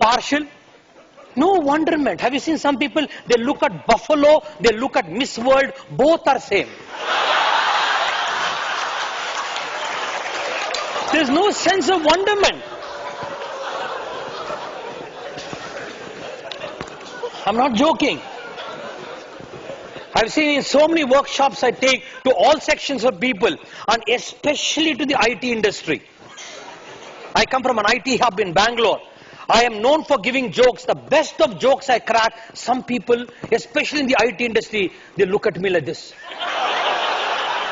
partial. No wonderment. Have you seen some people, they look at Buffalo, they look at Miss World, both are same. There's no sense of wonderment. I'm not joking. I've seen in so many workshops I take to all sections of people, and especially to the IT industry. I come from an IT hub in Bangalore. I am known for giving jokes. The best of jokes I crack, some people, especially in the IT industry, they look at me like this.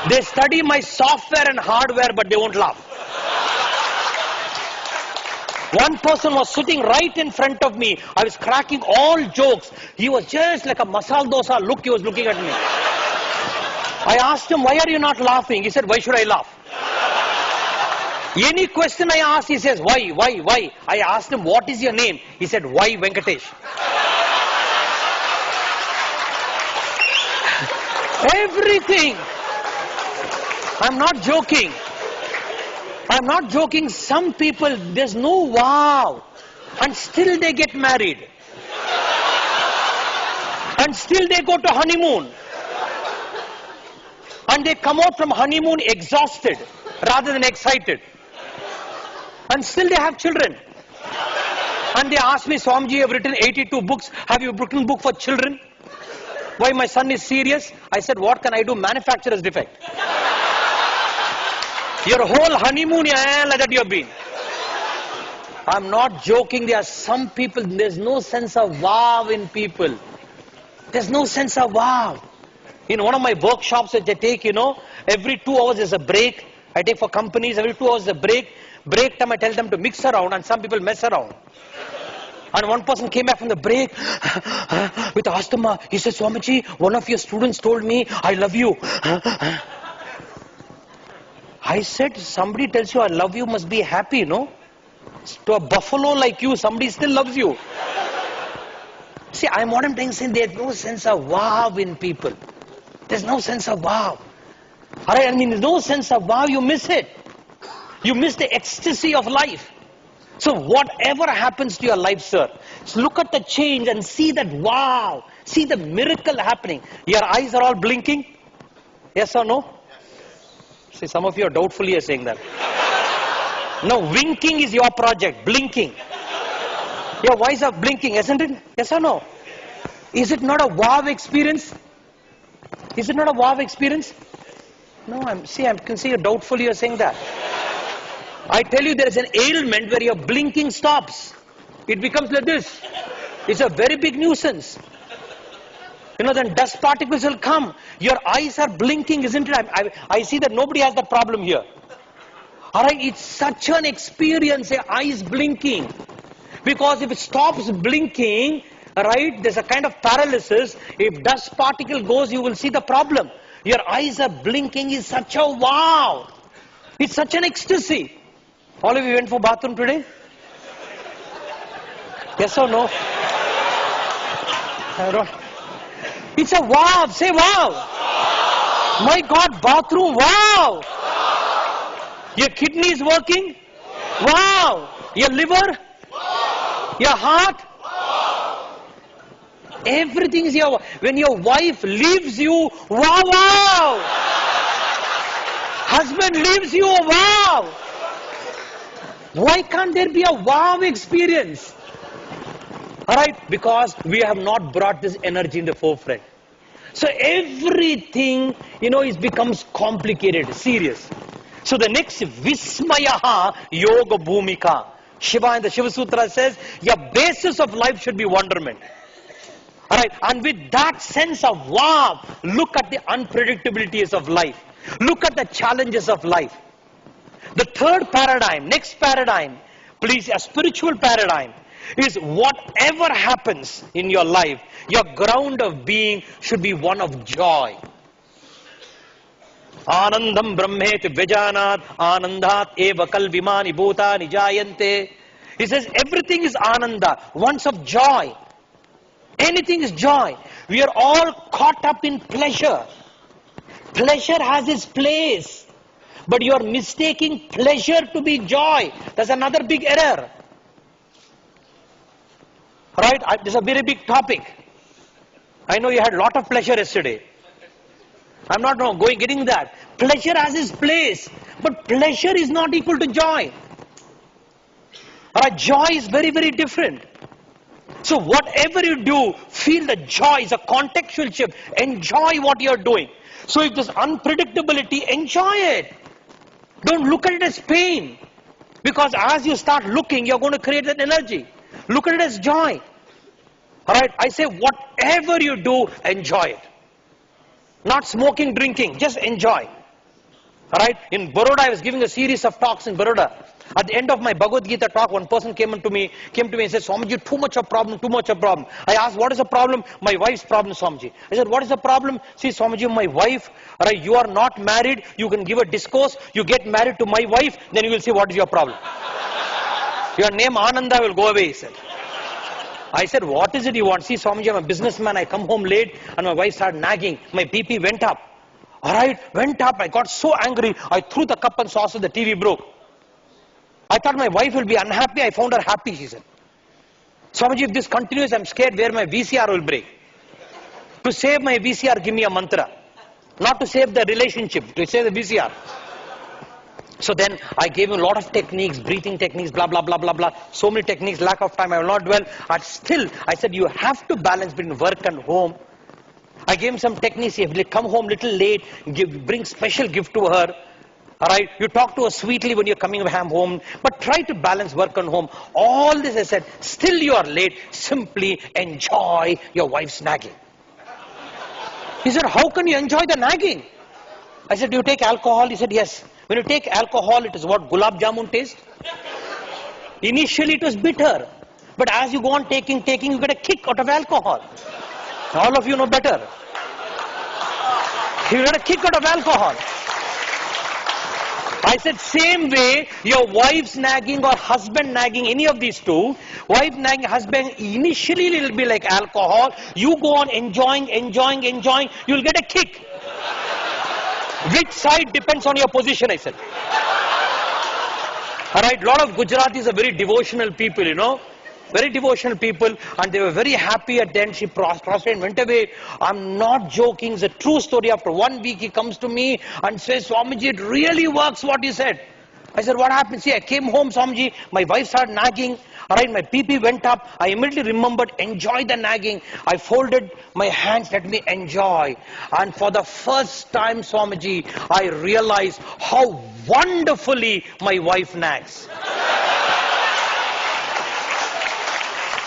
They study my software and hardware, but they won't laugh. One person was sitting right in front of me. I was cracking all jokes. He was just like a masala dosa look. He was looking at me. I asked him, why are you not laughing? He said, why should I laugh? Any question I asked, he says, why? I asked him, what is your name? He said, why Venkatesh? Everything. I'm not joking. I'm not joking. Some people, there's no wow. And still they get married. And still they go to honeymoon. And they come out from honeymoon exhausted rather than excited. And still they have children. And they ask me, Swamiji, I've written 82 books. Have you written a book for children? Why, my son is serious? I said, what can I do? Manufacturer's defect. Your whole honeymoon, like that you have been. I'm not joking. There are some people, there's no sense of wow in people. There's no sense of wow. In one of my workshops which I take, every 2 hours is a break. I take for companies, every 2 hours is a break. Break time I tell them to mix around, and some people mess around. And one person came back from the break with asthma. He said, Swamiji, one of your students told me, I love you. I said, somebody tells you I love you, must be happy, no? To a buffalo like you, somebody still loves you. See, what I'm trying to say, there's no sense of wow in people. There's no sense of wow. Alright, there's no sense of wow, you miss it. You miss the ecstasy of life. So whatever happens to your life, sir, look at the change and see that wow. See the miracle happening. Your eyes are all blinking? Yes or no? See, some of you are doubtfully saying that. No, winking is your project. Blinking. Your eyes are blinking, isn't it? Yes or no? Is it not a wow experience? Is it not a wow experience? No, I can see you doubtfully you're saying that. I tell you, there is an ailment where your blinking stops. It becomes like this. It's a very big nuisance. Then dust particles will come. Your eyes are blinking, isn't it? I see that nobody has that problem here. Alright, it's such an experience, your eyes blinking. Because if it stops blinking, right, there's a kind of paralysis. If dust particle goes, you will see the problem. Your eyes are blinking is such a wow. It's such an ecstasy. All of you went for bathroom today? Yes or no? I don't. It's a wow. Say wow. My God, bathroom, wow. Your kidney is working? Wow. Your liver? Your heart? Everything is here. When your wife leaves you, wow. Husband leaves you, wow. Why can't there be a wow experience? Alright, because we have not brought this energy in the forefront. So everything, it becomes complicated, serious. So the next, Vismayaha Yoga Bhumika. Shiva in the Shiva Sutra says, your basis of life should be wonderment. Alright, and with that sense of wow, look at the unpredictabilities of life. Look at the challenges of life. The third paradigm, next paradigm, please, a spiritual paradigm, is whatever happens in your life, your ground of being should be one of joy. Anandam brahmet vijanat anandat eva kalvimani bhutani jayante. He says everything is ananda, once of joy. Anything is joy. We are all caught up in pleasure. Pleasure has its place. But you are mistaking pleasure to be joy. That's another big error. Right? This is a very big topic. I know you had a lot of pleasure yesterday. I'm not getting that. Pleasure has its place, but pleasure is not equal to joy. Alright, joy is very, very different. So whatever you do, feel the joy. It's a contextual shift. Enjoy what you're doing. So if there's unpredictability, enjoy it. Don't look at it as pain. Because as you start looking, you're going to create that energy. Look at it as joy. Alright, I say whatever you do, enjoy it. Not smoking, drinking, just enjoy. Alright, in Baroda, I was giving a series of talks in Baroda. At the end of my Bhagavad Gita talk, one person came to me and said, Swamiji, too much of problem. I asked, what is the problem? My wife's problem, Swamiji. I said, what is the problem? See, Swamiji, my wife, right, you are not married, you can give a discourse, you get married to my wife, then you will see what is your problem. Your name Ananda will go away, he said. I said, what is it you want? See, Swamiji, I'm a businessman, I come home late, and my wife started nagging. My BP went up. Alright, went up, I got so angry, I threw the cup and saucer, the TV broke. I thought my wife will be unhappy. I found her happy, she said. Swamiji, if this continues, I'm scared where my VCR will break. To save my VCR, give me a mantra. Not to save the relationship, to save the VCR. So then I gave him a lot of techniques, breathing techniques, blah, blah, blah, blah, blah. So many techniques, lack of time, I will not dwell. But still, I said, you have to balance between work and home. I gave him some techniques. If they come home little late, bring special gift to her. Alright, you talk to her sweetly when you're coming home, but try to balance work and home. All this I said, still you are late, simply enjoy your wife's nagging. He said, how can you enjoy the nagging? I said, do you take alcohol? He said, yes. When you take alcohol, it is what gulab jamun taste. Initially it was bitter, but as you go on taking, you get a kick out of alcohol. All of you know better. You get a kick out of alcohol. I said, same way, your wife's nagging or husband nagging, any of these two, wife nagging, husband, initially it will be like alcohol. You go on enjoying, you'll get a kick. Which side depends on your position, I said. Alright, a lot of Gujaratis are very devotional people, you know. Very devotional people, and they were very happy at the end. She prostrated and went away. I'm not joking, it's a true story. After 1 week, he comes to me and says, Swamiji, it really works what you said. I said, what happened? See, I came home, Swamiji, my wife started nagging. Alright, my BP went up. I immediately remembered, enjoy the nagging. I folded my hands, let me enjoy. And for the first time, Swamiji, I realized how wonderfully my wife nags.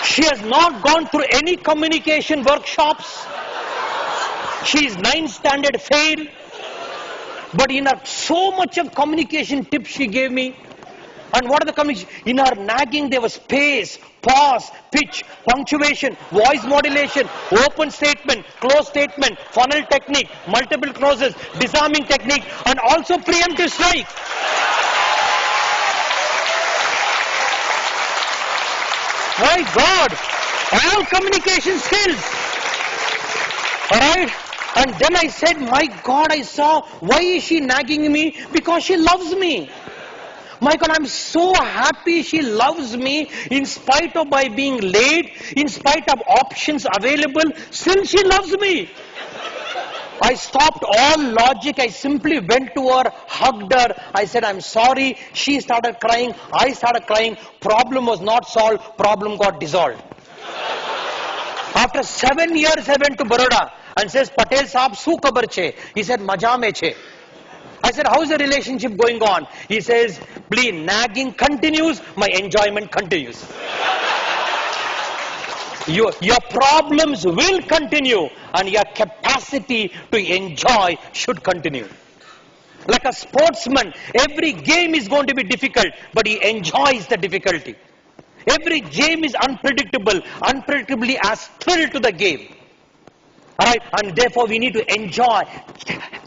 She has not gone through any communication workshops. She is 9th standard fail. But in her so much of communication tips she gave me. And what are the communication? In her nagging there was space, pause, pitch, punctuation, voice modulation, open statement, close statement, funnel technique, multiple clauses, disarming technique, and also preemptive strike. My God, all communication skills. Alright? And then I said, my God, I saw, why is she nagging me? Because she loves me. My God, I'm so happy she loves me in spite of my being late, in spite of options available, still she loves me. I stopped all logic. I simply went to her, hugged her. I said, I'm sorry. She started crying. I started crying. Problem was not solved. Problem got dissolved. After 7 years, I went to Baroda and says, Patel Saab, su kabar che? He said, Maja me che. I said, how is the relationship going on? He says, please, nagging continues, my enjoyment continues. Your problems will continue and your capacity to enjoy should continue. Like a sportsman, every game is going to be difficult, but he enjoys the difficulty. Every game is unpredictable, unpredictably as thrill to the game. Alright, and therefore we need to enjoy,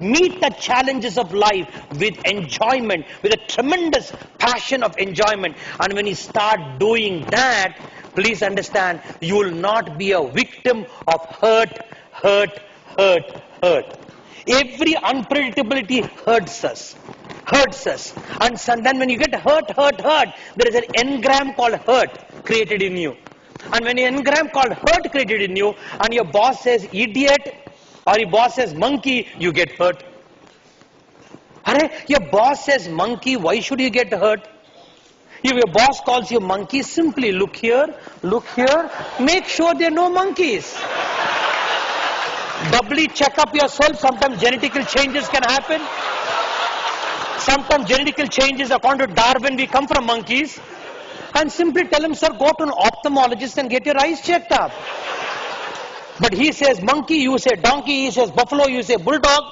meet the challenges of life with enjoyment, with a tremendous passion of enjoyment. And when you start doing that, please understand, you will not be a victim of hurt. Every unpredictability hurts us. And then when you get hurt, there is an engram called hurt created in you. And when an engram called hurt created in you, and your boss says idiot, or your boss says monkey, you get hurt. Your boss says monkey, why should you get hurt? If your boss calls you monkey, simply look here, make sure there are no monkeys. Doubly check up yourself. Sometimes genetical changes can happen. Sometimes genetical changes, according to Darwin, we come from monkeys. And simply tell him, sir, go to an ophthalmologist and get your eyes checked up. But he says monkey, you say donkey, he says buffalo, you say bulldog.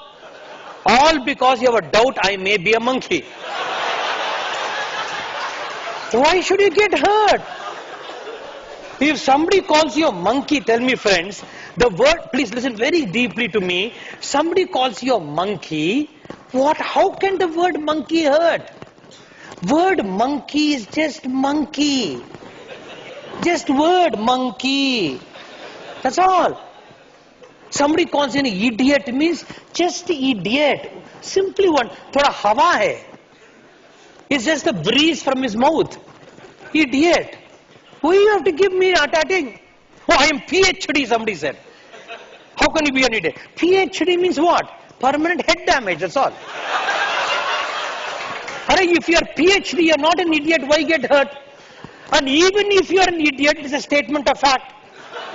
All because you have a doubt I may be a monkey. Why should you get hurt? If somebody calls you a monkey, tell me friends, the word, please listen very deeply to me. Somebody calls you a monkey, how can the word monkey hurt? Word monkey is just monkey. Just word monkey. That's all. Somebody calls you an idiot means just idiot. Simply one. Thoda hawa hai. It's just a breeze from his mouth. Idiot. Why you have to give me attacking? Oh, I am PhD, somebody said. How can you be an idiot? PhD means what? Permanent head damage, that's all. If you are PhD, you are not an idiot, why get hurt? And even if you are an idiot, it's a statement of fact.